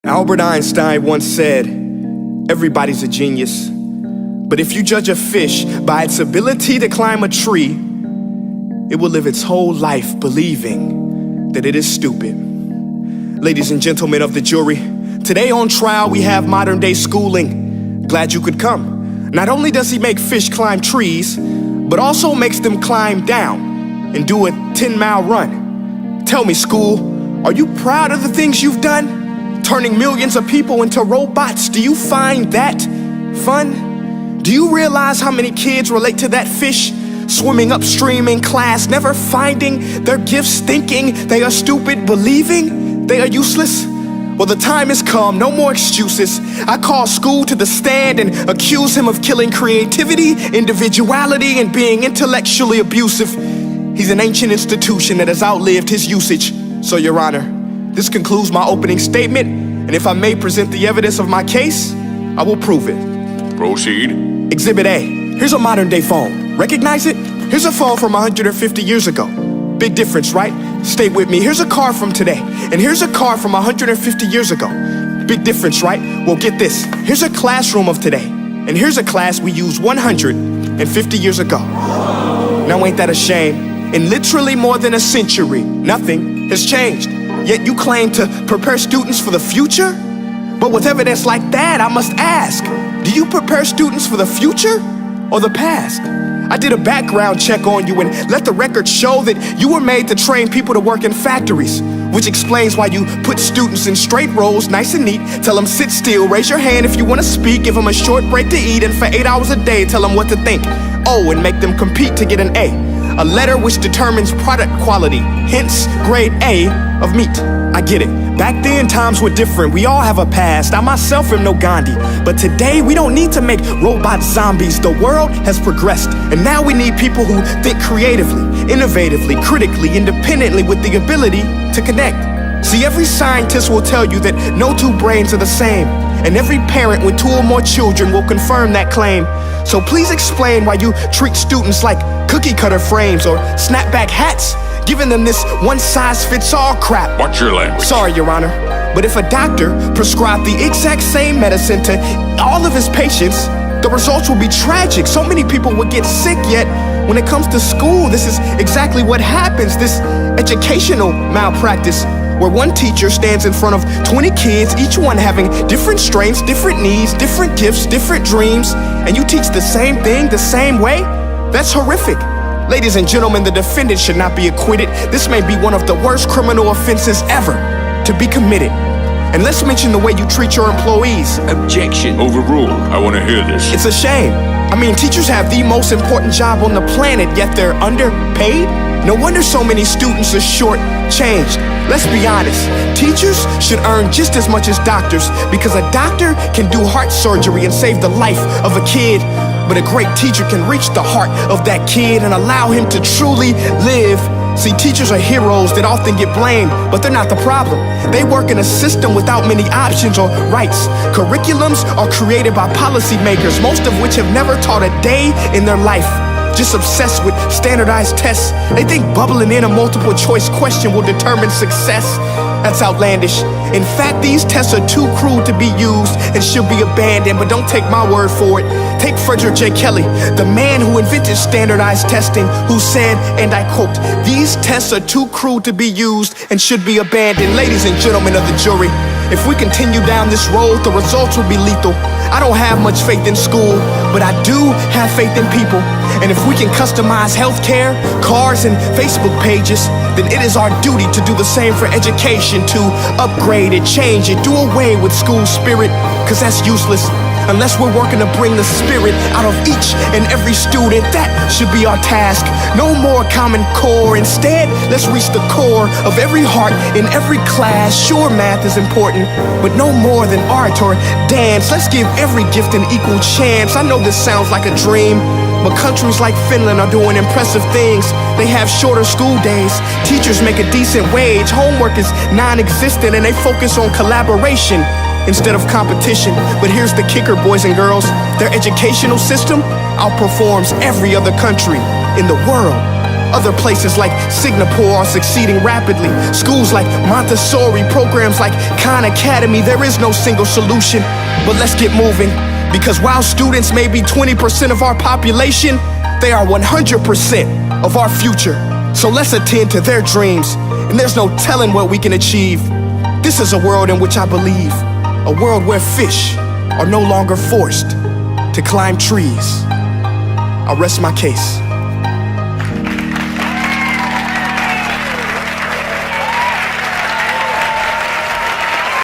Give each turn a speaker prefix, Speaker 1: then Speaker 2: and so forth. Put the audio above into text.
Speaker 1: Albert Einstein once said, everybody's a genius, but if you judge a fish by its ability to climb a tree, it will live its whole life believing that it is stupid. Ladies and gentlemen of the jury, today on trial we have modern day schooling. Glad you could come. Not only does he make fish climb trees, but also makes them climb down and do a 10-mile run. Tell me, school, are you proud of the things you've done? Turning millions of people into robots, do you find that fun? Do you realize how many kids relate to that fish? Swimming upstream in class, never finding their gifts, thinking they are stupid, believing they are useless? Well, the time has come, no more excuses. I call school to the stand and accuse him of killing creativity, individuality, and being intellectually abusive. He's an ancient institution that has outlived his usage. So, Your Honor, this concludes my opening statement, and if I may present the evidence of my case, I will prove it.
Speaker 2: Proceed.
Speaker 1: Exhibit A. Here's a modern day phone. Recognize it? Here's a phone from 150 years ago. Big difference, right? Stay with me. Here's a car from today, and here's a car from 150 years ago. Big difference, right? Well, get this. Here's a classroom of today, and here's a class we used 150 years ago. Now, ain't that a shame? In literally more than a century, nothing has changed. Yet you claim to prepare students for the future? But with evidence like that, I must ask, do you prepare students for the future or the past? I did a background check on you and let the record show that you were made to train people to work in factories, which explains why you put students in straight rows, nice and neat, tell them sit still, raise your hand if you want to speak, give them a short break to eat, and for 8 hours a day, tell them what to think. Oh, and make them compete to get an A letter which determines product quality, hence grade A of meat. I get it. Back then, times were different. We all have a past. I myself am no Gandhi. But today, we don't need to make robot zombies. The world has progressed, and now we need people who think creatively, innovatively, critically, independently, with the ability to connect. See, every scientist will tell you that no two brains are the same, and every parent with 2 or more children will confirm that claim. So please explain why you treat students like cookie cutter frames or snapback hats, giving them this one-size-fits-all crap.
Speaker 2: Watch your language.
Speaker 1: Sorry, Your Honor, but if a doctor prescribed the exact same medicine to all of his patients, the results will be tragic. So many people would get sick, yet when it comes to school, this is exactly what happens, this educational malpractice, where one teacher stands in front of 20 kids, each one having different strengths, different needs, different gifts, different dreams, and you teach the same thing the same way? That's horrific. Ladies and gentlemen, the defendant should not be acquitted. This may be one of the worst criminal offenses ever to be committed. And let's mention the way you treat your employees.
Speaker 2: Objection. Overruled. I want to hear this.
Speaker 1: It's a shame. I mean, teachers have the most important job on the planet, yet they're underpaid? No wonder so many students are short-changed. Let's be honest, teachers should earn just as much as doctors, because a doctor can do heart surgery and save the life of a kid, but a great teacher can reach the heart of that kid and allow him to truly live. See, teachers are heroes that often get blamed, but they're not the problem. They work in a system without many options or rights. Curriculums are created by policymakers, most of which have never taught a day in their life. Just obsessed with standardized tests. They think bubbling in a multiple choice question will determine success. That's outlandish. In fact, these tests are too crude to be used and should be abandoned, but don't take my word for it. Take Frederick J. Kelly, the man who invented standardized testing, who said, and I quote, "These tests are too crude to be used and should be abandoned." Ladies and gentlemen of the jury, if we continue down this road, the results will be lethal. I don't have much faith in school, but I do have faith in people. And if we can customize healthcare, cars, and Facebook pages, then it is our duty to do the same for education, to upgrade it, change it, do away with school spirit, because that's useless. Unless we're working to bring the spirit out of each and every student, that should be our task. No more Common Core. Instead, let's reach the core of every heart in every class. Sure, math is important, but no more than art or dance. Let's give every gift an equal chance. I know this sounds like a dream, but countries like Finland are doing impressive things. They have shorter school days. Teachers make a decent wage. Homework is non-existent, and they focus on collaboration instead of competition. But here's the kicker, boys and girls. Their educational system outperforms every other country in the world. Other places like Singapore are succeeding rapidly. Schools like Montessori, programs like Khan Academy. There is no single solution, but let's get moving. Because while students may be 20% of our population, they are 100% of our future. So let's attend to their dreams, and there's no telling what we can achieve. This is a world in which I believe, a world where fish are no longer forced to climb trees. I'll rest my case.